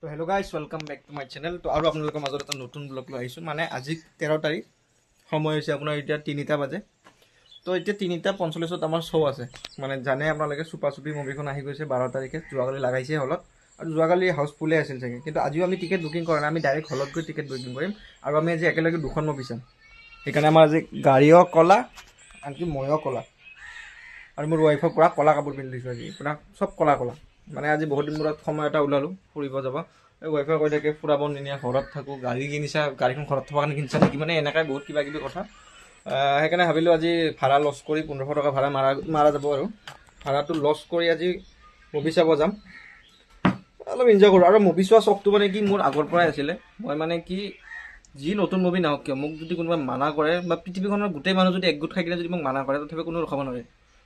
তো hello' guys, welcome back to my channel. তো আৰু আপোনালোকৰ মাজত এটা নতুন ব্লগ লৈ আহিছোঁ। মানে আজি 13 তাৰিখ, সময় হৈছে আপোনাৰ এতিয়া 3টা বাজে। তো এতিয়া 3:45 আমাৰ শ্ব' আছে। মানে জানে আপোনালোকে চুপা চুপি মুভিখন আহি গৈছে 12 তাৰিখে, যোৱাকালি লাগাইছে হলত। আৰু যোৱাকালি হাউচফুলে আছিল চাগে, কিন্তু আজিও আমি টিকেট বুকিং কৰা নাই। আমি ডাইৰেক্ট হলত গৈ টিকেট বুকিং কৰিম। আৰু আমি আজি একেলগে দুখন মুভি চাম। সেইকাৰণে আমাৰ আজি গাড়ীও ক'লা, আনকি ময়ো ক'লা। আৰু মোৰ ৱাইফক পূৰা ক'লা কাপোৰ পিন্ধি দিছোঁ আজি, পূৰা চব ক'লা ক'লা। মানে আজি বহুত দিন মূৰত সময় এটা ওলালোঁ ফুৰিব যাব। এই ৱাইফে কৈ থাকে ফুৰাব নিনিয়া, ঘৰত থাকোঁ, গাড়ী কিনিছা, গাড়ীখন ঘৰত থকাৰ কাৰণে কিনিছা নেকি, মানে এনেকৈ বহুত কিবা কিবি কথা। সেইকাৰণে ভাবিলোঁ আজি ভাড়া লছ কৰি 1500 টকা ভাড়া মাৰা যাব। আৰু ভাড়াটো লছ কৰি আজি মুভি চাব যাম, অলপ এনজয় কৰোঁ। আৰু মুভি চোৱা চখটো মানে কি মোৰ আগৰ পৰাই আছিলে। মই মানে কি যি নতুন মুভি নহওক কিয়, মোক যদি কোনোবাই মানা কৰে বা পৃথিৱীখনৰ গোটেই মানুহ যদি একগোট খাই কিনে যদি মোক মানা কৰে, তথাপি কোনো ৰখাব নোৱাৰে।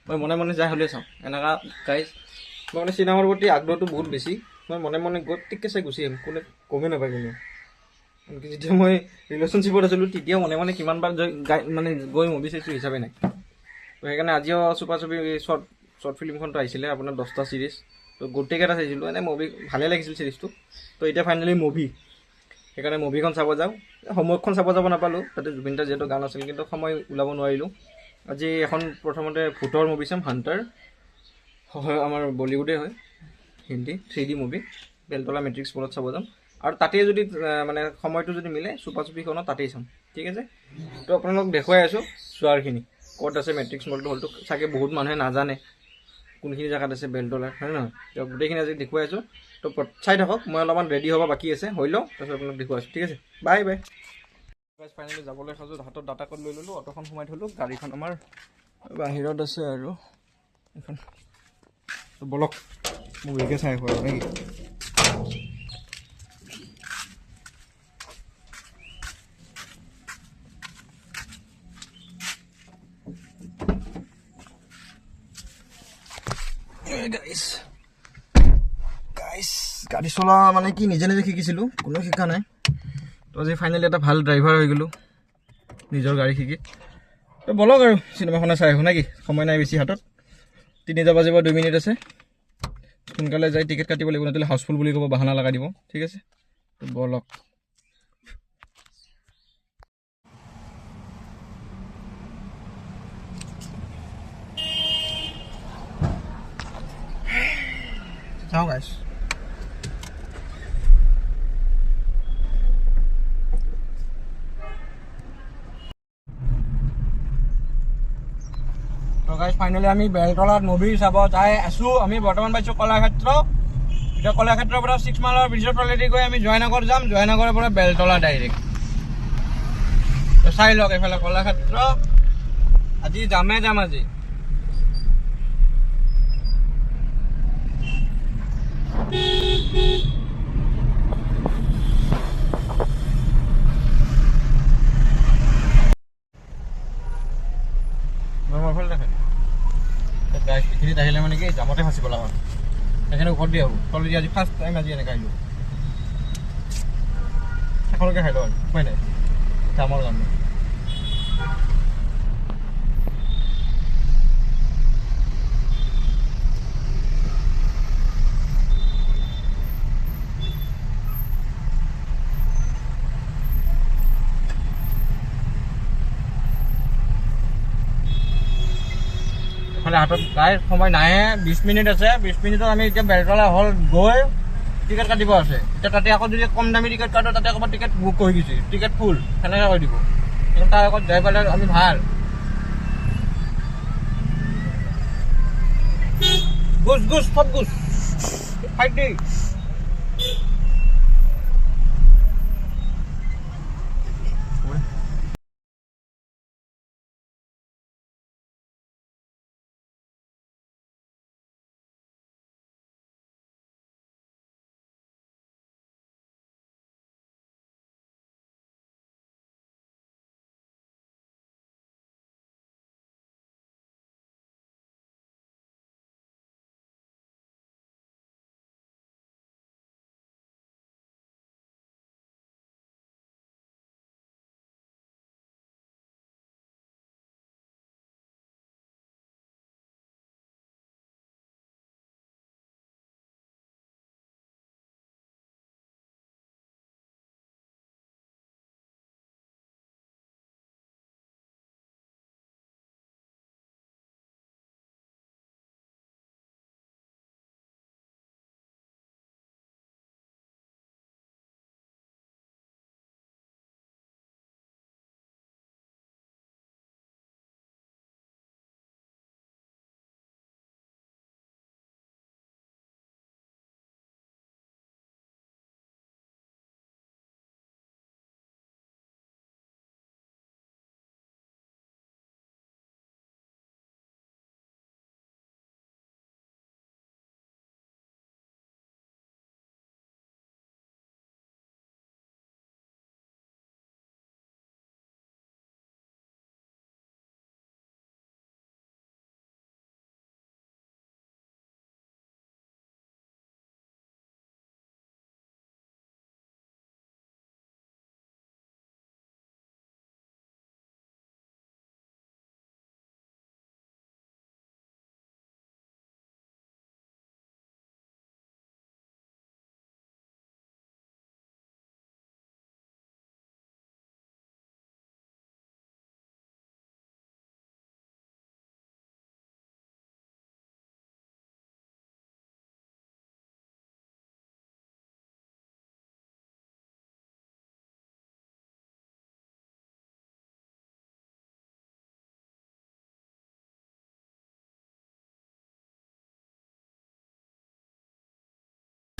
মই মনে মনে যাই হ'লেও চাওঁ এনেকুৱা গাইজ। মই মানে চিনেমাৰ প্ৰতি আগ্ৰহটো বহুত বেছি। মই মনে মনে গৈ টিককৈ চাই গুচি আহিম, কোনে গমেই নাপায় কোনো। আনকি যেতিয়া মই ৰিলেশ্যনশ্বিপত আছিলোঁ তেতিয়াও মনে মনে কিমানবাৰ মানে গৈ মুভি চাইছোঁ হিচাপে নাই। তো সেইকাৰণে আজিও চুপা চুপি শ্বৰ্ট ফিল্মখনটো আহিছিলে আপোনাৰ 10টা ছিৰিজ। তো গোটেইকেইটা চাইছিলোঁ, এনেই মুভি ভালেই লাগিছিল ছিৰিজটো। তো এতিয়া ফাইনেলি মুভি, সেইকাৰণে মুভিখন চাব যাওঁ। হোমৱৰ্কখন চাব যাব নাপালোঁ, তাতে জুবিনদাৰ যিহেতু গান আছিল, কিন্তু সময় ওলাব নোৱাৰিলোঁ। আজি এখন প্ৰথমতে ভূতৰ মুভি চাম, হাণ্টাৰ। হয়, আমাৰ বলিউডে হয়, Hindi 3D movie. Beltola matrix মলত চাব যাম। আৰু তাতেই যদি মানে সময়টো যদি মিলে চুপা চুপিখনত তাতেই চাম, ঠিক আছে। তো আপোনালোক দেখুৱাই আছোঁ চোৱাৰখিনি ক'ত আছে। মেট্ৰিক্স মলটো হ'লতো চাগে বহুত মানুহে নাজানে কোনখিনি জেগাত আছে বেলতলাৰ, হয় নহয়? তো গোটেইখিনি আজি দেখুৱাই আছোঁ। তো চাই থাকক, মই অলপমান ৰেডি হ'ব বাকী আছে, হৈ লওঁ, তাৰপিছত আপোনাক দেখুৱাই আছোঁ, ঠিক আছে। Bye bye. ফাইনেলি যাবলৈ সাজোঁ, হাতত ডাটা কাৰ্ড লৈ ল'লোঁ, অটোখন সোমাই থ'লোঁ, গাড়ীখন আমাৰ বাহিৰত আছে। আৰু এখন বলক মুভিকে চাই ফুৰোঁ নেকি। গাড়ী চলা মানে কি নিজে নিজে শিকিছিলোঁ, কোনো শিকা নাই। তো আজি ফাইনেলি এটা ভাল ড্ৰাইভাৰ হৈ গ'লোঁ নিজৰ গাড়ী শিকি। তো বলক আৰু চিনেমাখনে চাই আহোঁ নেকি, সময় নাই বেছি হাতত। 3টা বাজিব 2 মিনিট আছে, সোনকালে যাই টিকেট কাটিব লাগিব, নহ'লে হাউচফুল বুলি ক'ব, বাহানা লগাই দিব, ঠিক আছে। তো বলক। চাওঁ গাইছ। তো গাইজ ফাইনেলি আমি বেলতলাত মুভি চাব যাই আছোঁ। আমি বৰ্তমান পাইছোঁ কলাক্ষেত্ৰ। এতিয়া কলাক্ষেত্ৰৰ পৰা 6 মাইলৰ ব্ৰিজৰ তলেদি গৈ আমি জয়নগৰ যাম, জয়নগৰৰ পৰা বেলতলা ডাইৰেক্ট। তো চাই লওক এইফালে কলাক্ষেত্ৰ, আজি যামেই যাম আজি। এইখিনিত আহিলে মানে কি জামতে ফাঁচিব লগা, সেইকাৰণে ঘৰত দি আহোঁ। তলেদি আজি ফাৰ্ষ্ট টাইম আজি এনেকৈ আহিলোঁ। এখনকে খাই লওঁ আৰু উপায় নাই, জামৰ কাৰণে। মানে হাতত প্ৰায় সময় নাহে, 20 মিনিট আছে। 20 মিনিটত আমি এতিয়া বেলতলা হল গৈ টিকেট কাটিব আছে। এতিয়া তাতে আকৌ যদি কম দামী টিকেট কাটো, তাতে আকৌ টিকেট বুক কৰি দিছে, টিকেট ফুল, সেনেকৈ কৰি দিব। কিন্তু তাৰ আগত যাই পালে আমি ভাল গুছ সব গুছ ফাইট দি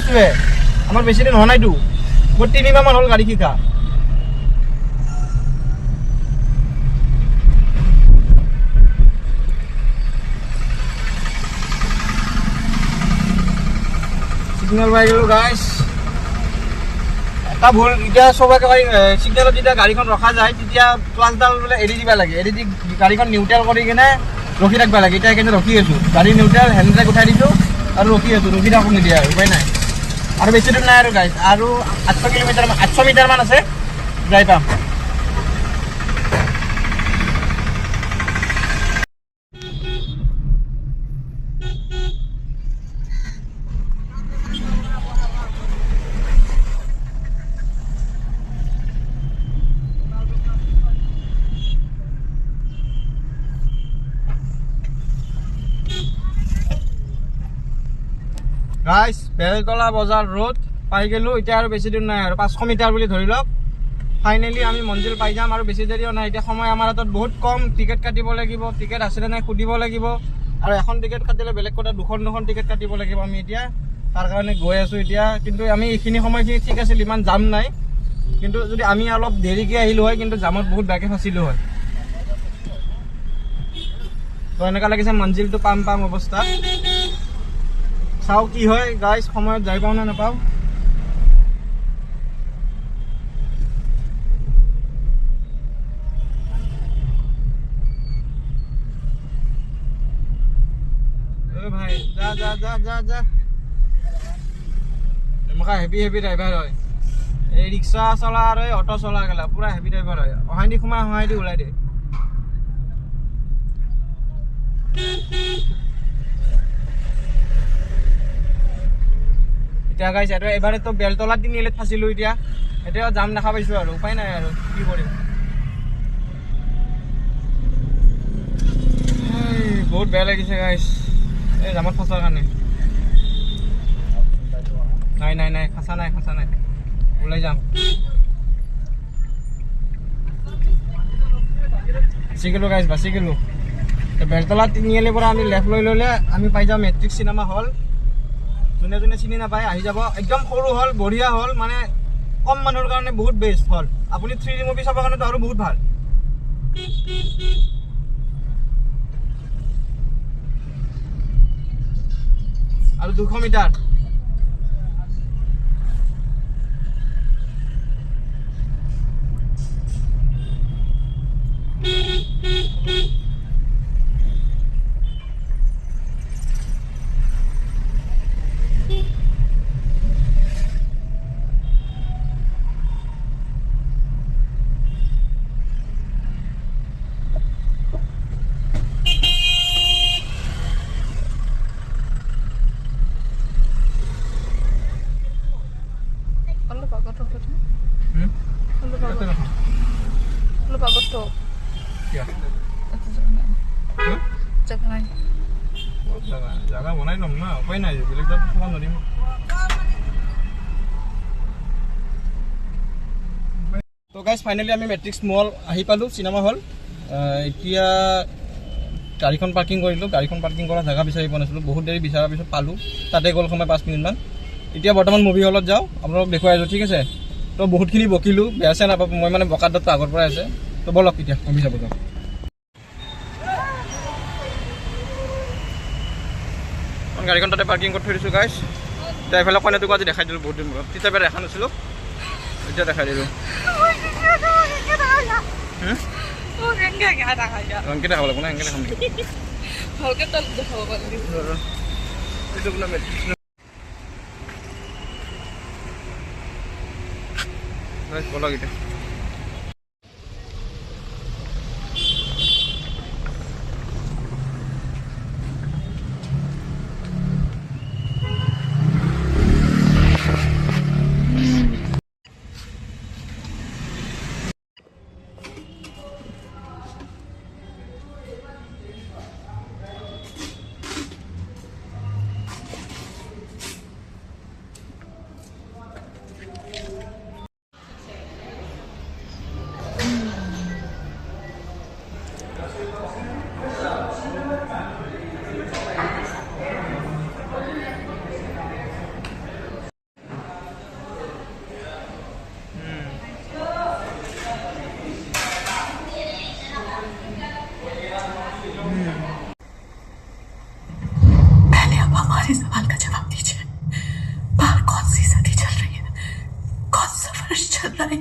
শিকিছোহে আমাৰ বেছি দিন হোৱা নাইতো মোৰ 3 মাহ মান হ'ল গাড়ী শিকা সিগনেল পাই গ'লো গাইছ এটা ভুল এতিয়া সবাই সিগনেলত যেতিয়া গাড়ীখন ৰখা যায় তেতিয়া ক্লাছডাল বোলে এৰি দিব লাগে এৰি দি গাড়ীখন নিউট্ৰেল কৰি কিনে ৰখি থাকিব লাগে এতিয়া কিন্তু ৰখি আছোঁ গাড়ী নিউট্ৰেল হেণ্ডব্ৰেক উঠাই দিছোঁ আৰু ৰখি আছোঁ ৰখি থাকোঁ নিদিয়ে আৰু উপায় নাই আৰু বেছি দূৰ নাই আৰু গাইছ আৰু 800 মিটাৰমান আছে যাই পাম গাইছ বেলতলা বজাৰ ৰোড পাই গ'লোঁ এতিয়া আৰু বেছি দূৰ নাই আৰু 500 মিটাৰ বুলি ধৰি লওক ফাইনেলি আমি মঞ্জিল পাই যাম আৰু বেছি দেৰিও নাই এতিয়া সময় আমাৰ হাতত বহুত কম টিকেট কাটিব লাগিব টিকেট আছেনে নাই সুধিব লাগিব আৰু এখন টিকেট কাটিলে বেলেগ কথা দুখন টিকেট কাটিব লাগিব আমি এতিয়া তাৰ কাৰণে গৈ আছোঁ এতিয়া কিন্তু আমি এইখিনি সময়খিনি ঠিক আছিল ইমান জাম নাই কিন্তু যদি আমি অলপ দেৰিকৈ আহিলোঁ হয় কিন্তু জামত বহুত বেয়াকৈ ফাঁচিলোঁ হয় তো এনেকুৱা লাগিছে মঞ্জিলটো পাম অৱস্থা চাও কি হয় গাইছ সময়ত যাই পাওঁ নে নাপাওঁ ভাই যা এনেকুৱা হেভি ড্ৰাইভাৰ হয় এই ৰিক্সা চলা আৰু এই অটো চলা গেলা পুৰা হেভি ড্ৰাইভাৰ হয় অহাই দি সোমাই অহাই দি ওলাই দিয়ে এতিয়া গাইছ আৰু এবাৰেতো বেলতলা তিনিআলিত ফাঁচিলোঁ এতিয়া জাম দেখা পাইছোঁ আৰু উপায় নাই আৰু কি কৰিম বহুত বেয়া লাগিছে গাইছ এই জামত ফচাৰ কাৰণে নাই ফাঁচা নাই ওলাই যাম বাচি গ'লোঁ গাইছ বাচি গ'লোঁ বেলতলা তিনিআলিৰ পৰা আমি লেফ্ট লৈ ল'লে আমি পাই যাম মেট্ৰিক চিনেমা হল যোনে চিনি নাপায় আহি যাব একদম সৰু হল বঢ়িয়া হল মানে কম মানুহৰ কাৰণে বহুত বেষ্ট হল আপুনি 3D মুভি চাবৰ কাৰণেতো আৰু বহুত ভাল আৰু 200 মিটাৰ জাগা বনাই ল'ম না উপায় নাই বেলেগ জাত খাব নোৱাৰিম তো গাইজ ফাইনেলি আমি মেট্ৰিক্স মল আহি পালোঁ চিনেমা হল এতিয়া গাড়ীখন পাৰ্কিং কৰিলোঁ গাড়ীখন পাৰ্কিং কৰা জেগা বিচাৰি পোৱা নাছিলোঁ বহুত দেৰি বিচাৰাৰ পিছত পালোঁ তাতে গ'ল সময় 5 মিনিটমান এতিয়া বৰ্তমান মুভি হলত যাওঁ আপোনালোক দেখুৱাই আছোঁ ঠিক আছে তো বহুতখিনি বকিলোঁ বেয়া চেয়া নাপাব মই মানে বকাৰ দাঁতটো আগৰ পৰাই আছে তো বলক এতিয়া মুভি চাব যাওঁ গাড়ীখন তাতে পাৰ্কিং কৰি থৈ দিছোঁ গাইছ এতিয়া এইফালে কইনাটোকো আজি দেখাই দিলোঁ বহুত দিন মূৰত তেতিয়া দেখা নাছিলোঁ এতিয়া দেখাই দিলোঁ এনেকৈ দেখাব লাগিব না এনেকৈ দেখাম নেকি এইটো বোলে বলক এতিয়া चल रहा है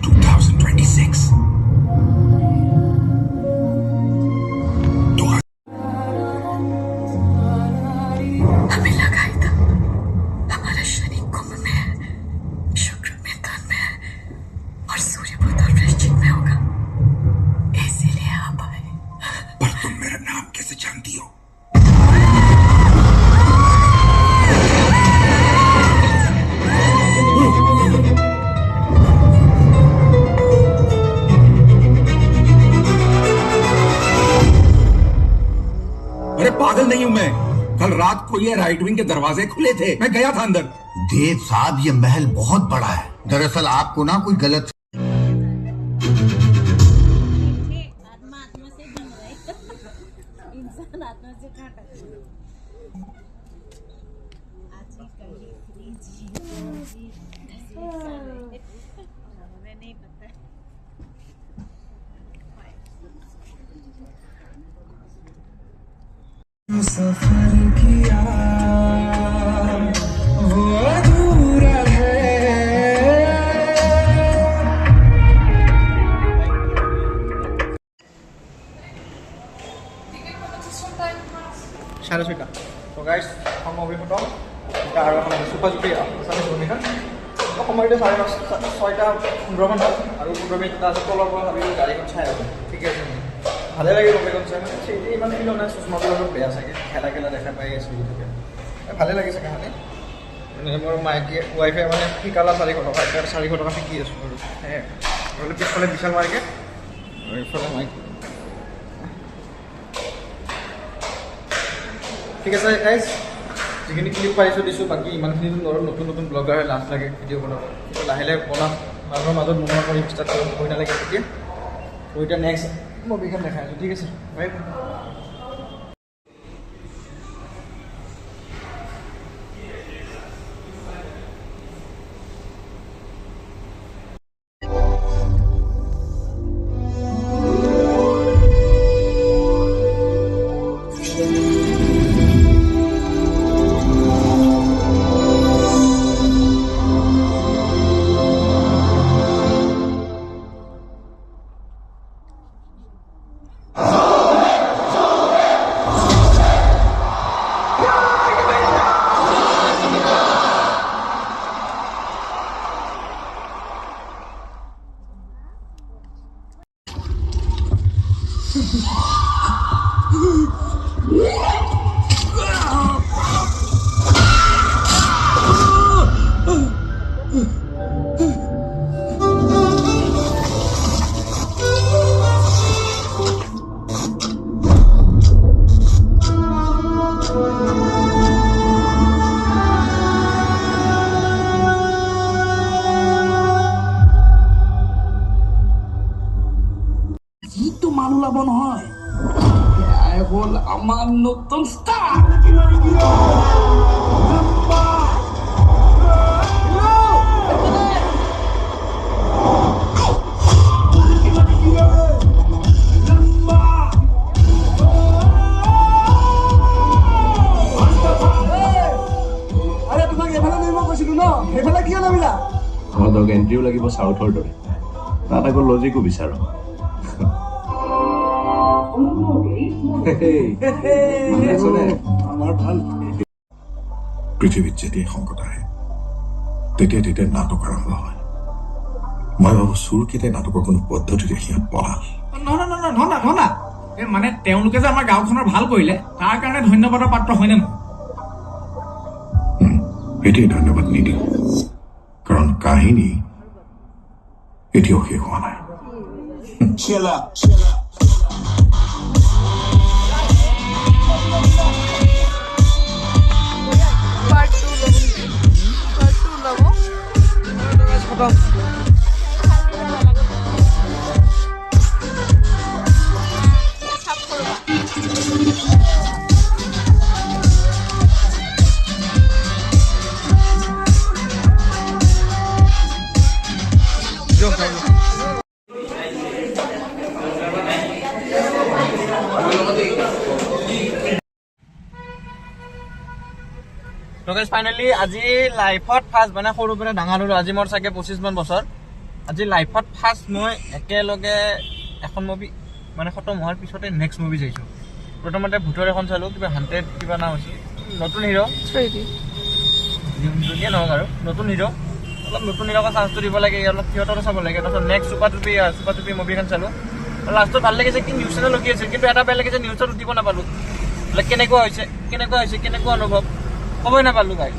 2026 हमें लगा ही था हमारा शनि कुंभ में है, शुक्र मिथुन में है और सूर्य बुध और वृश्चिक में होगा, इसीलिए आप आए। पर तुम मेरा नाम कैसे जानती हो? अरे पागल नहीं हूं मैं। कल रात को ये राइट विंग के दरवाजे खुले थे, मैं गया था अंदर। देव साहब, ये महल बहुत बड़ा है। दरअसल आपको ना कोई गलत आत्मा आत्मा से जम रहा है इंसान आत्मा से काटा आज ही कल ही जी हमें नहीं पता सफर किया वो अधूरा है। সাড়ে 6টা। তো গাইজ সময় খতম। এটা আৰু এখন চুপা চুপি আছামিজ ভূমিখন সময়টো 6:15 হ'ল আৰু 15 মিনিট এটা আছে। তলৰ পৰা ভাবিলোঁ গাড়ীখন চাই আছোঁ, ঠিকে আছে ভালে লাগে মুম্বাইখন চাই। মানে সেইটো ইমান ফিল হোৱা নাই, চশমাটো অলপ বেয়া চাগে, খেলা খেলা দেখা পাই আছোঁ গতিকে ভালে লাগিছে কাহানি। মানে মোৰ মাইকী ৱাইফে মানে শিকালা 400 টকা, এতিয়া 400 টকা শিকি আছোঁ আৰু সেয়াই। পিছফালে বিশাল মাৰ্কেট আৰু এইফালে মাইকী। ঠিক আছে গাইজ, যিখিনি ক্লিপ পাইছোঁ দিছোঁ, বাকী ইমানখিনি নোৱাৰোঁ। নতুন নতুন ব্লগাৰ লাজ লাগে ভিডিঅ' বনাব, কিন্তু লাহে লাহে বনাম। মানুহৰ মাজত মনৰ কৰি ষ্টাৰ্ট কৰিব ভয় নালাগে তেতিয়া। তো এতিয়া নেক্সট মুভিখন দেখাই আছোঁ, ঠিক আছে বাই। যিটো মানুহ লাভ নহয়, এয়াই হ'ল আমাৰ নতুন ষ্টাৰ। আৰে তোমাক এফালে নিব কৈছিলো ন, সেইফালে কিয় নামিলা? আমাক এণ্ট্ৰিও লাগিব চাউথৰ দৰে, তাত আকৌ লজিকো বিচাৰোঁ। আমাৰ ভাল। পৃথিৱীত যেতিয়া সংকট আহে তেতিয়া তেতিয়া নাটক আৰম্ভ হয়। মই ভাবো চোৰকেইটাই নাটকৰ কোনো পদ্ধতিৰে সিহঁত পলাল। নহয় এই মানে তেওঁলোকে যে আমাৰ গাঁওখনৰ ভাল কৰিলে তাৰ কাৰণে ধন্যবাদৰ পাত্ৰ হয়নে নহয়? এতিয়াই ধন্যবাদ নিদিওঁ, কাৰণ কাহিনী এতিয়াও শেষ হোৱা নাই। গাইজ ফাইনেলি আজি লাইফত ফাৰ্ষ্ট মানে সৰুৰ পৰা ডাঙৰ হ'লো আজি মোৰ চাগে 25মান বছৰ আজি লাইফত ফাৰ্ষ্ট মই একেলগে এখন মুভি মানে খতম হোৱাৰ পিছতে নেক্সট মুভি চাইছোঁ প্ৰথমতে ভূতৰ এখন চালোঁ কিবা 100 কিবা নাম হৈছিল নতুন হিৰো যদিয়ে নহওক আৰু নতুন হিৰো অলপ নতুন হিৰোকে চান্সটো দিব লাগে অলপ সিহঁতৰো চাব লাগে তাৰপিছত নেক্সট চুপা চুপি মুভিখন চালোঁ লাষ্টত ভাল লাগিছে কি নিউজ চেনেল উঠি আছিল কিন্তু এটা বেয়া লাগিছে নিউজত উঠিব নাপালোঁ কেনেকুৱা হৈছে কেনেকুৱা অনুভৱ ক'বই নাপালোঁ গাইজ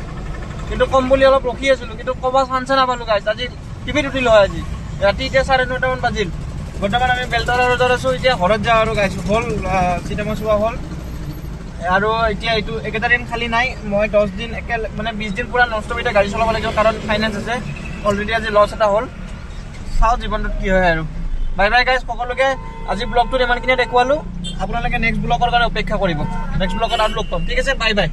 কিন্তু ক'ম বুলি অলপ ৰখি আছিলোঁ কিন্তু ক'ব চান্সে নাপালোঁ গাইজ আজি টিভিত উঠিলোঁ হয় আজি ৰাতি এতিয়া 9:30মান বাজিল বৰ্তমান আমি বেলতলা ৰোডত আছোঁ এতিয়া ঘৰত যাওঁ আৰু গাইজ হ'ল চিনেমা চোৱা হ'ল আৰু এতিয়া এইটো একেটা দিন খালী নাই মই 10 দিন মানে 20 দিন পূৰা নষ্ট এতিয়া গাড়ী চলাব লাগিব কাৰণ ফাইনেন্স আছে অলৰেডি আজি লছ এটা হ'ল চাওঁ জীৱনটোত কি হয় আৰু বাই বাই গাইজ সকলোকে আজি ব্লগটোত ইমানখিনি দেখুৱালোঁ আপোনালোকে নেক্সট ব্লগৰ কাৰণে অপেক্ষা কৰিব নেক্সট ব্লগত আৰু লগ পাম ঠিক আছে বাই বাই